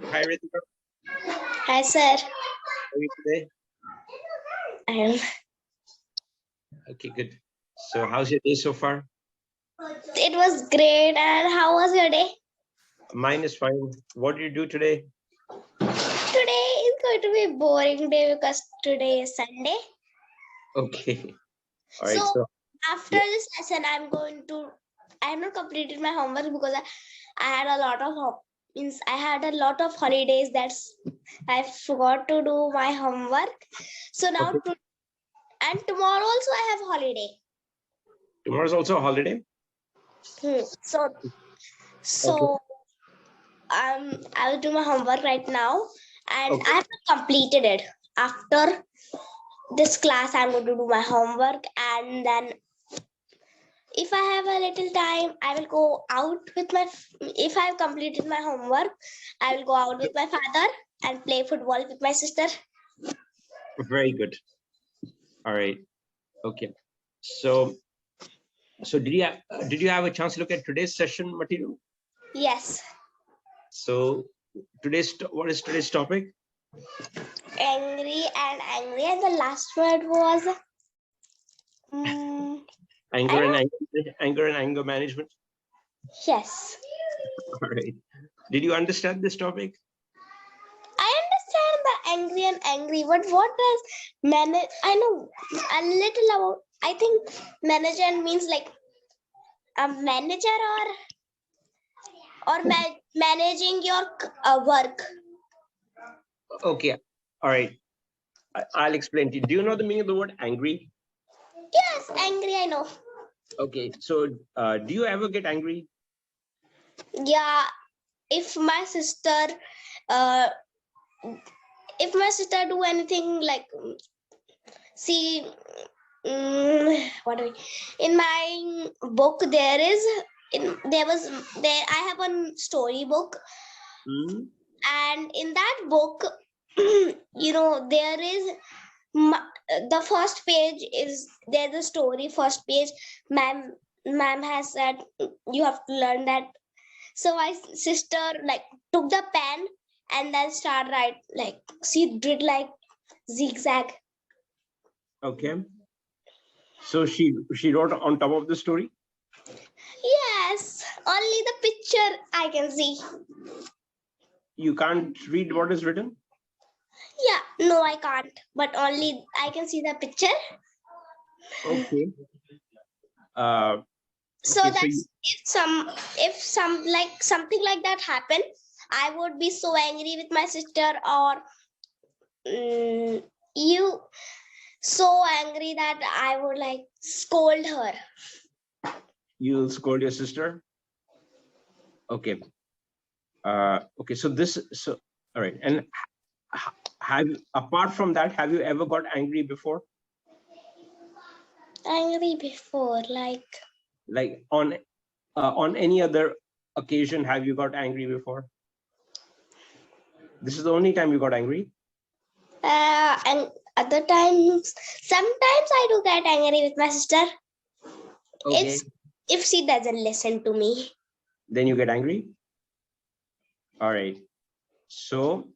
Hi, Ritika. Hi, sir. How are you today? I am. Okay, good. So, how's your day so far? It was great. And how was your day? Mine is fine. What did you do today? Today is going to be a boring day because today is Sunday. Okay. All right. So So, after this lesson, I have not completed my homework because I had a lot of I had a lot of holidays. I forgot to do my homework. So now okay. and tomorrow also I have holiday. Tomorrow's also a holiday. So Okay. I will do my homework right now, and Okay. I have completed it. After this class, I'm going to do my homework, and then if I have a little time, I will go out with my. If I have completed my homework, I will go out with my father and play football with my sister. Very good. All right. Okay. So did you have a chance to look at today's session material? Yes. So what is today's topic? Angry, and the last word was Anger and anger management. yes. All right. Did you understand this topic? I understand the angry and angry, but what does manage? I know a little about. I think manager means like a manager or managing your work. Okay. All right. I'll explain to you. Do you know the meaning of the word angry? Yes, angry. I know. Okay. So do you ever get angry? Yeah, if my sister, do anything like, see, what do in my book there I have a story book, and in that book, there is the first page is there's a story. First page, ma'am has said you have to learn that. So my sister like took the pen and then started write, like she did like zigzag. Okay. So she wrote on top of the story? Yes, only the picture I can see. You can't read what is written? Yeah, no, I can't. But only I can see the picture. Okay. So okay, that's if something like that happened, I would be so angry with my sister, or you so angry that I would like scold her. You'll scold your sister? Okay. Okay, so all right. And apart from that, have you ever got angry before? Angry before, Like on any other occasion, have you got angry before? This is the only time you got angry? and other times, sometimes I do get angry with my sister. Okay. It's if she doesn't listen to me. Then you get angry? All right. So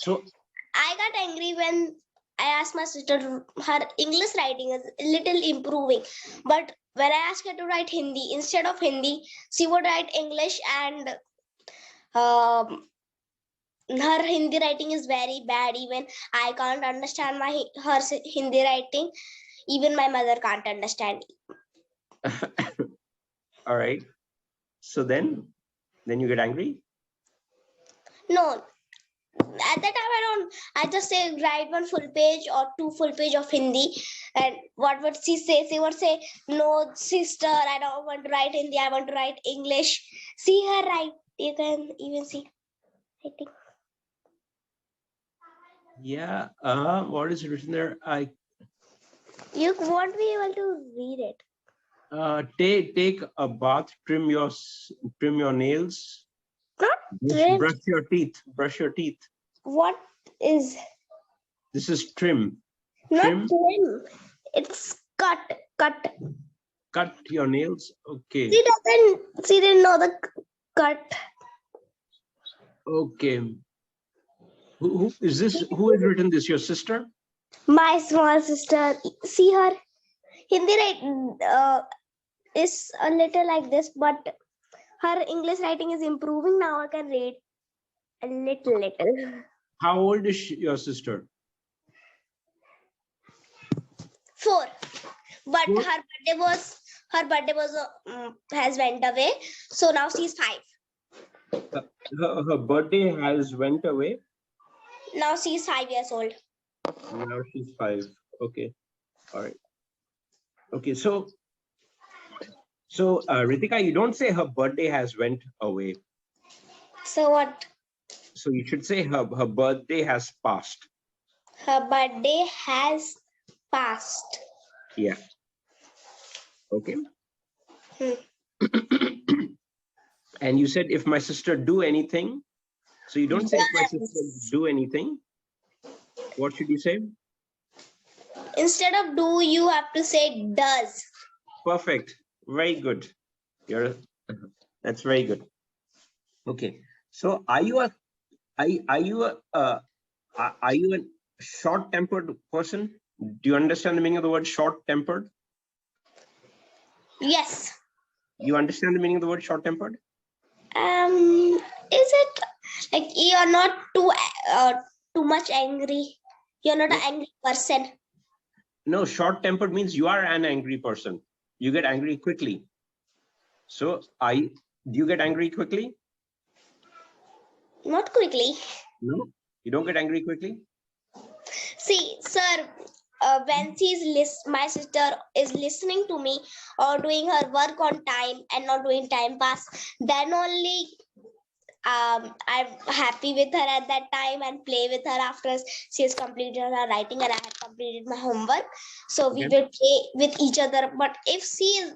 I got angry when I asked my sister, her English writing is a little improving. But when I asked her to write Hindi, instead of Hindi, she would write English, and her Hindi writing is very bad. Even I can't understand her Hindi writing. Even my mother can't understand. all right. So then you get angry? No. At that time, I just say write one full page or 2 full page of Hindi. And what would she say? She would say, no, sister, I don't want to write Hindi. I want to write English. See her write. You can even see writing. Yeah. What is written there? You won't be able to read it. Take a bath, trim your nails. Not Brush your teeth. Brush your teeth. What is? This is trim. Not Trim. trim. It's cut. Cut your nails. Okay. She didn't know the cut. Okay. Who is this? Who has written this? Your sister? My small sister. See her. Hindi is a little like this, but her English writing is improving now. I can read a little. How old is your sister? 4. But 4? her birthday was has went away. So now she's 5. Her birthday has went away. Now she's 5 years old. Now she's 5. Okay. All right. Okay. So Ritika, you don't say her birthday has went away. So what? So you should say her birthday has passed. Her birthday has passed. Yeah. Okay. And you said if my sister do anything. So you don't say if my sister do anything. What should you say? Instead of do, you have to say does. Perfect. Very good. That's very good. Okay. So are you a short-tempered person? Do you understand the meaning of the word short-tempered? Yes. You understand the meaning of the word short-tempered? Is it like you're not too much angry? You're not an angry person. No, short-tempered means you are an angry person. You get angry quickly. So do you get angry quickly? Not quickly. No, you don't get angry quickly. See, sir, when my sister is listening to me or doing her work on time and not doing time pass, then only I'm happy with her at that time and play with her after she has completed her writing and I have completed my homework. So we will play with each other. But if she is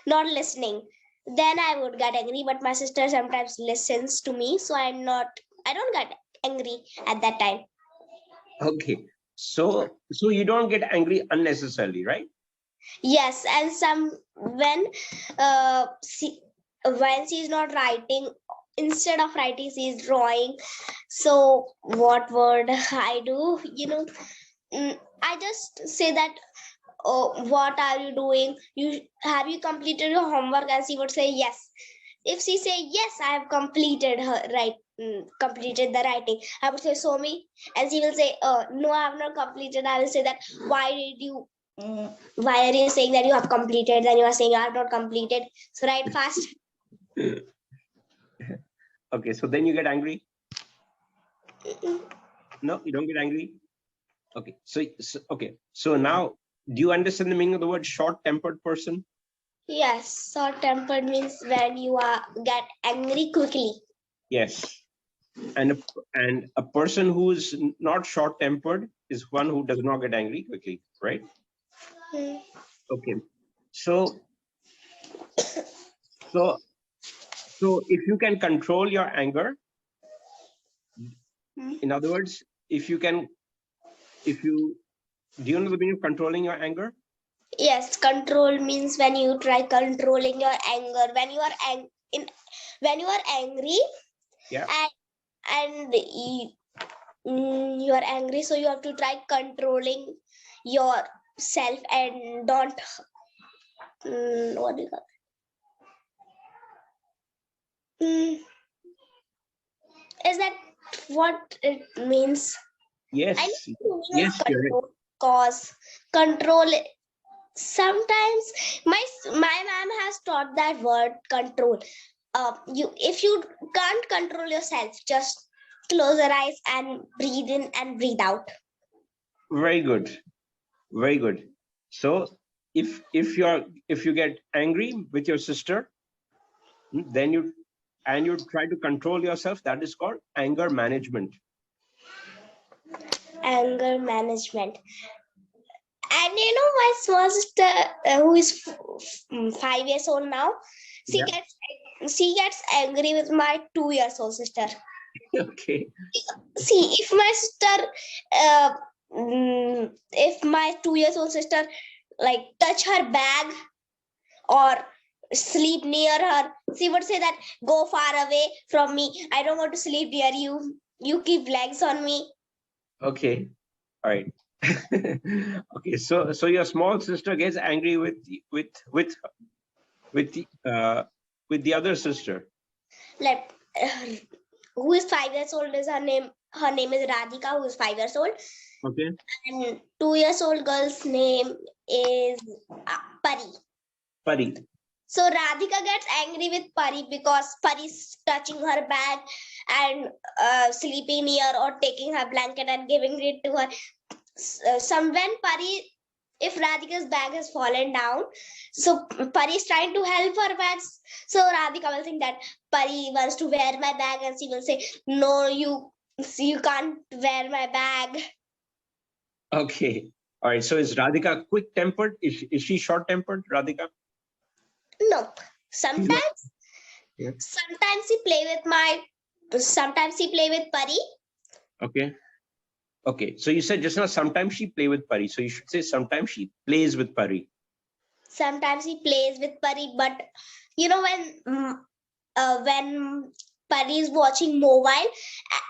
not listening, then I would get angry. But my sister sometimes listens to me, so I don't get angry at that time. Okay. So you don't get angry unnecessarily, right? Yes, and when she's not writing, instead of writing, she's drawing. So what would I do? I just say that, oh, what are you doing? Have you completed your homework? And she would say yes. If she say yes, I have completed completed the writing, I would say show me, and she will say, no, I have not completed. I will say that why are you saying that you have completed? Then you are saying you have not completed. So write fast. Okay, so then you get angry? No, you don't get angry? Okay, so now, do you understand the meaning of the word short-tempered person? Yes, short-tempered means when you get angry quickly. Yes, and a person who is not short-tempered is one who does not get angry quickly, right? Okay, so if you can control your anger, in other words, do you know the meaning of controlling your anger? Yes, control means when you try controlling your anger. When you are angry, yeah, and you are angry, so you have to try controlling yourself and don't what do you call it? Is that what it means? yes, I need to yes, you're right. Cause control. Sometimes my mom has taught that word control. If you can't control yourself, just close your eyes and breathe in and breathe out. Very good, very good. So if you get angry with your sister, then you try to control yourself, that is called anger management. Anger management. And my small sister, who is 5 years old now, she gets angry with my 2 years old sister. Okay. See, if my sister, if my 2 years old sister like touch her bag or sleep near her, she would say that go far away from me. I don't want to sleep near you. You keep legs on me. Okay. All right. Okay. So your small sister gets angry with with the other sister. Like who is 5 years old is her name. Her name is Radhika, who is 5 years old. Okay. And 2 years old girl's name is Pari. Pari. So Radhika gets angry with Pari because Pari's touching her bag and sleeping near or taking her blanket and giving it to her. When Pari, if Radhika's bag has fallen down, so Pari is trying to help her bag. So Radhika will think that Pari wants to wear my bag, and she will say, "No, you can't wear my bag." Okay. All right. So is Radhika quick-tempered? Is she short-tempered, Radhika? No, sometimes. Yeah. Sometimes she play with Pari. Okay. Okay. So you said just now sometimes she play with Pari. So you should say sometimes she plays with Pari. Sometimes he plays with Pari, but you know when Pari is watching mobile,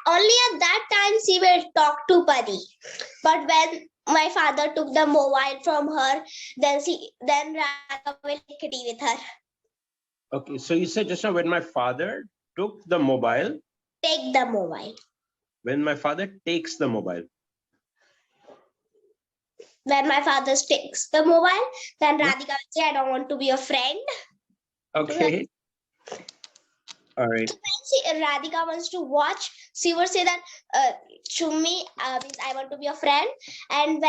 only at that time she will talk to Pari. But when my father took the mobile from her, then Radha will take tea with her. Okay. So you said just now when my father took the mobile. Take the mobile. When my father takes the mobile. When my father takes the mobile, then Radhika will say, I don't want to be a friend. Okay. All right. When Radhika wants to watch, she will say that Chummi means I want to be a friend. And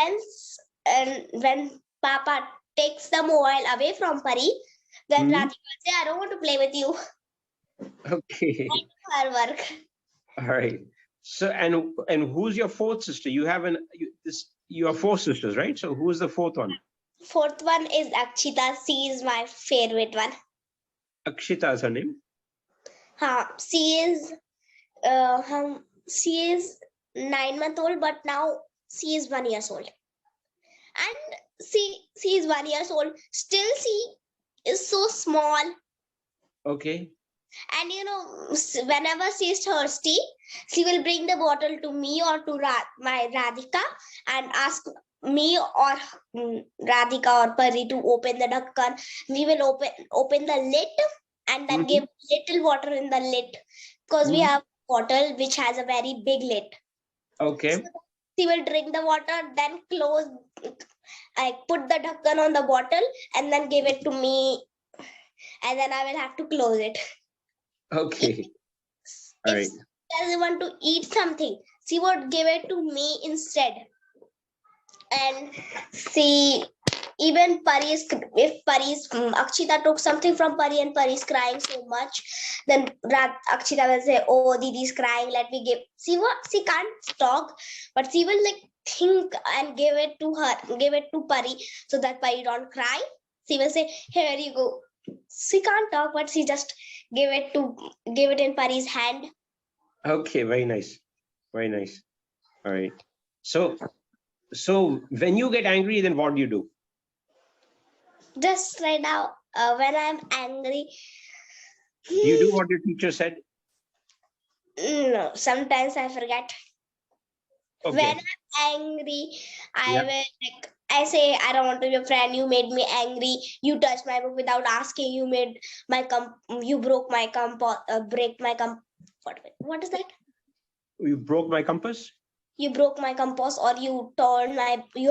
when Papa takes the mobile away from Pari, then Radhika will say, I don't want to play with you. Okay. Her work. All right. So and who's your fourth sister? You have you are four sisters, right? So who's the fourth one? Fourth one is Akshita. She is my favorite one. Akshita is her name. She is 9 months old, but now she is 1 year old. And she is 1 year old. Still, she is so small. Okay. And whenever she is thirsty, she will bring the bottle to me or to my Radhika and ask me or Radhika or Pari to open the dakkan. We will open the lid and then give little water in the lid, because we have a bottle which has a very big lid. Okay. So she will drink the water, then close. I put the dakkan on the bottle and then give it to me, and then I will have to close it. Okay. All right. If she doesn't want to eat something, she would give it to me instead. And even Akshita took something from Pari and Pari is crying so much, then Akshita will say, oh, Didi is crying, let me give. She can't talk, but she will think and give it to Pari so that Pari don't cry. She will say, here you go. She can't talk, but she just give it in Pari's hand. Okay, very nice. Very nice. All right. So when you get angry, then what do you do? Just right now, when I'm angry. Do you do what your teacher said? No, sometimes I forget. Okay. When I'm angry, I say, I don't want to be a friend. You made me angry. You touched my book without asking. You made you broke my what is that? You broke my compass? You broke my compass, or you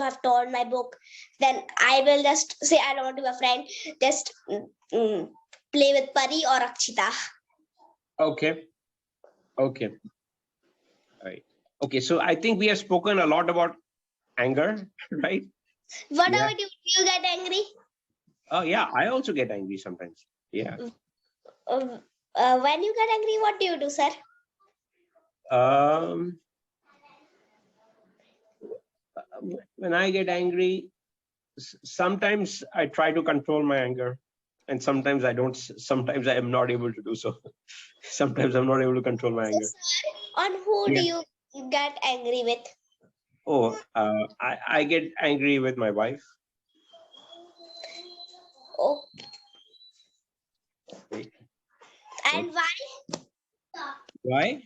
have torn my book. Then I will just say, I don't want to be a friend. Just play with Pari or Akshita. Okay. Okay. All right. Okay. So I think we have spoken a lot about anger, right? What about you? Do you get angry? Oh, yeah. I also get angry sometimes. Yeah. When you get angry, what do you do, sir? When I get angry, sometimes I try to control my anger, and sometimes I don't. Sometimes I am not able to do so. Sometimes I'm not able to control my anger. Sir, on who do you get angry with? Oh, I get angry with my wife. Okay. Okay. And why? Why?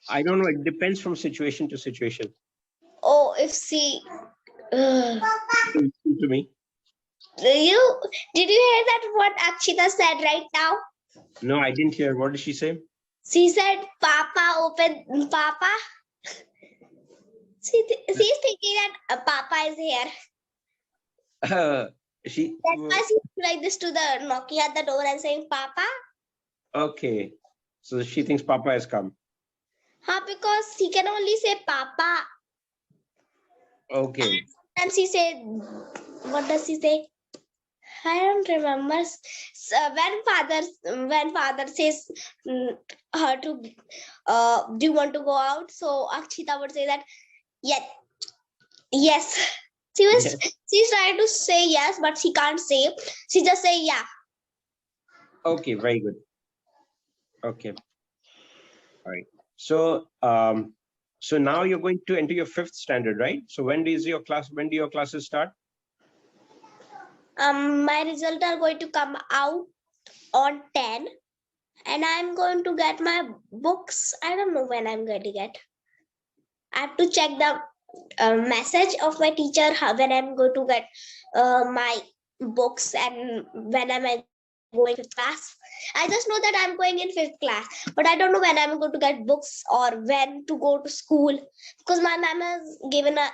I don't know. It depends from situation to situation. Oh, if she. Listen to me. Did you hear that what Akshita said right now? No, I didn't hear. What did she say? She said, "Papa, open Papa." She's thinking that Papa is here. That's why she's like this to the knocking at the door and saying, "Papa." Okay. So she thinks Papa has come. Because he can only say Papa. Okay. And she said, what does she say? I don't remember. So when father says her to, do you want to go out? So Akshita would say that, yes. She's trying to say yes, but she can't say. She just say yeah. Okay, very good. Okay. All right. So so now you're going to enter your 5th standard, right? So when do your classes start? My results are going to come out on 10, and I'm going to get my books. I don't know when I'm going to get. I have to check the message of my teacher when I'm going to get my books and when am I going to class. I just know that I'm going in 5th class, but I don't know when I'm going to get books or when to go to school, because my mom has given us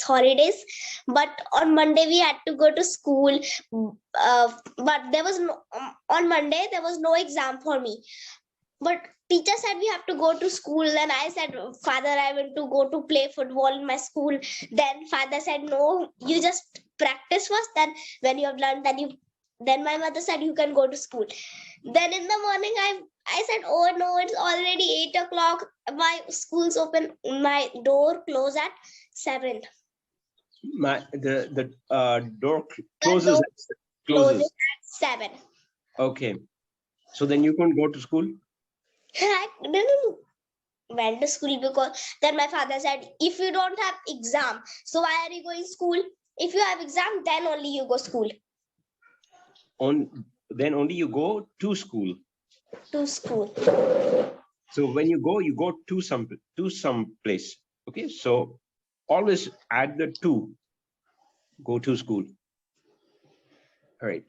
holidays, but on Monday we had to go to school, but there was no on Monday there was no exam for me, but teacher said we have to go to school. Then I said, father, I want to go to play football in my school. Then father said, no, you just practice first, then when you have learned, then my mother said you can go to school. Then in the morning I said, oh no, it's already 8 o'clock, my school's open, my door closed at 7. The door closes Closes at 7. Okay. So then you couldn't go to school? I didn't went to school because then my father said, if you don't have exam, so why are you going school? If you have exam, then only you go school. Then only you go to school. To school. So when you go to some place. Okay. So always add the to. Go to school. All right.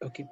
Okay.